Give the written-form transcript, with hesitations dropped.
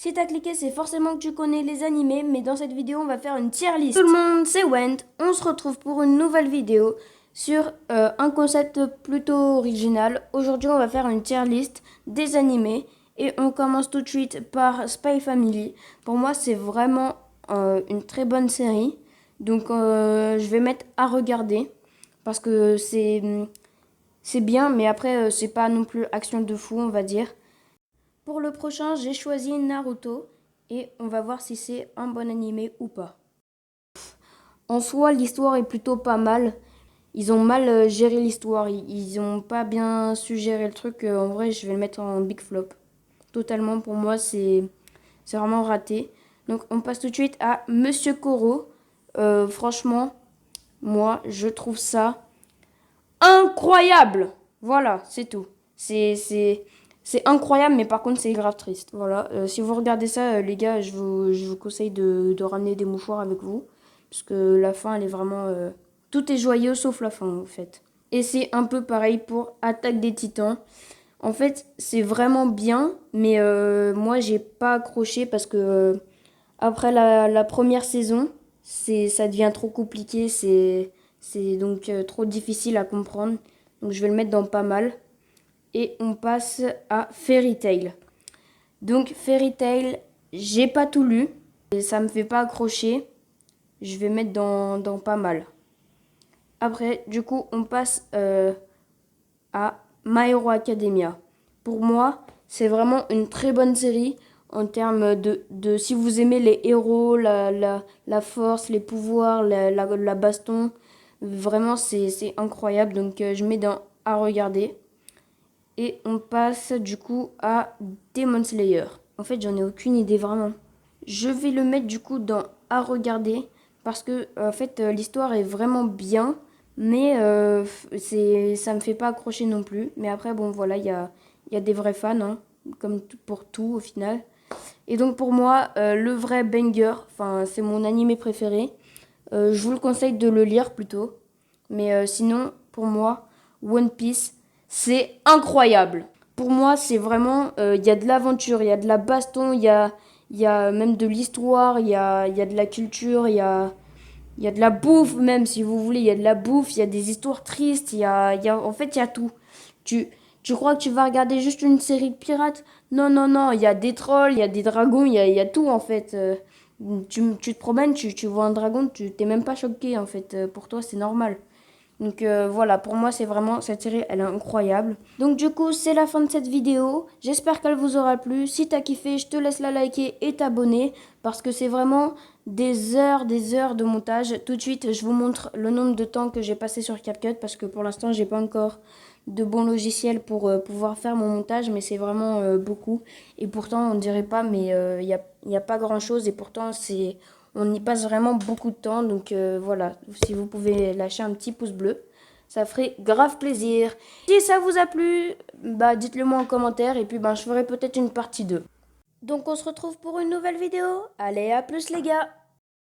Si t'as cliqué, c'est forcément que tu connais les animés, mais dans cette vidéo, on va faire une tier list. Tout le monde, c'est Went. On se retrouve pour une nouvelle vidéo sur un concept plutôt original. Aujourd'hui, on va faire une tier list des animés et on commence tout de suite par Spy Family. Pour moi, c'est vraiment une très bonne série. Donc, je vais mettre à regarder parce que c'est bien, mais après, c'est pas non plus action de fou, on va dire. Pour le prochain, j'ai choisi Naruto et on va voir si c'est un bon animé ou pas. En soi, l'histoire est plutôt pas mal. Ils ont mal géré l'histoire, ils ont pas bien su gérer le truc. En vrai, je vais le mettre en big flop. Totalement, pour moi, c'est vraiment raté. Donc, on passe tout de suite à Monsieur Koro. Franchement, moi, je trouve ça incroyable. Voilà, c'est tout. C'est incroyable, mais par contre, c'est grave triste. Voilà. Si vous regardez ça, les gars, je vous conseille de ramener des mouchoirs avec vous. Parce que la fin, elle est vraiment... tout est joyeux sauf la fin, en fait. Et c'est un peu pareil pour Attaque des Titans. En fait, c'est vraiment bien, mais moi, j'ai pas accroché parce que après la première saison, ça devient trop compliqué. C'est donc trop difficile à comprendre. Donc, je vais le mettre dans pas mal. Et on passe à Fairy Tail. Donc Fairy Tail, j'ai pas tout lu. Et ça me fait pas accrocher. Je vais mettre dans pas mal. Après, du coup, on passe à My Hero Academia. Pour moi, c'est vraiment une très bonne série en termes de si vous aimez les héros, la force, les pouvoirs, la baston. Vraiment, c'est incroyable. Donc, je mets dans à regarder. Et on passe du coup à Demon Slayer. En fait, j'en ai aucune idée vraiment. Je vais le mettre du coup dans à regarder parce que en fait l'histoire est vraiment bien, mais ça me fait pas accrocher non plus. Mais après bon voilà, il y a des vrais fans hein, comme pour tout au final. Et donc pour moi le vrai banger, enfin c'est mon animé préféré. Je vous le conseille de le lire plutôt. Mais sinon, pour moi, One Piece, c'est incroyable. Pour moi, c'est vraiment... Il y a de l'aventure, il y a de la baston, il y a même de l'histoire, il y a de la culture, il y a de la bouffe même, si vous voulez. Il y a de la bouffe, il y a des histoires tristes, en fait, il y a tout. Tu, tu crois que tu vas regarder juste une série de pirates? Non, non, non, il y a des trolls, il y a des dragons, il y a tout en fait. Tu te promènes, tu vois un dragon, tu t'es même pas choqué en fait. Pour toi, c'est normal. Donc voilà, pour moi, c'est vraiment, cette série, elle est incroyable. Donc du coup, c'est la fin de cette vidéo. J'espère qu'elle vous aura plu. Si t'as kiffé, je te laisse la liker et t'abonner. Parce que c'est vraiment des heures de montage. Tout de suite, je vous montre le nombre de temps que j'ai passé sur CapCut. Parce que pour l'instant, j'ai pas encore de bons logiciels pour pouvoir faire mon montage. Mais c'est vraiment beaucoup. Et pourtant, on dirait pas, mais y a pas grand-chose. Et pourtant, on y passe vraiment beaucoup de temps. Donc voilà, si vous pouvez lâcher un petit pouce bleu, ça ferait grave plaisir. Si ça vous a plu, bah dites-le moi en commentaire et puis je ferai peut-être une partie 2. Donc on se retrouve pour une nouvelle vidéo. Allez, à plus les gars!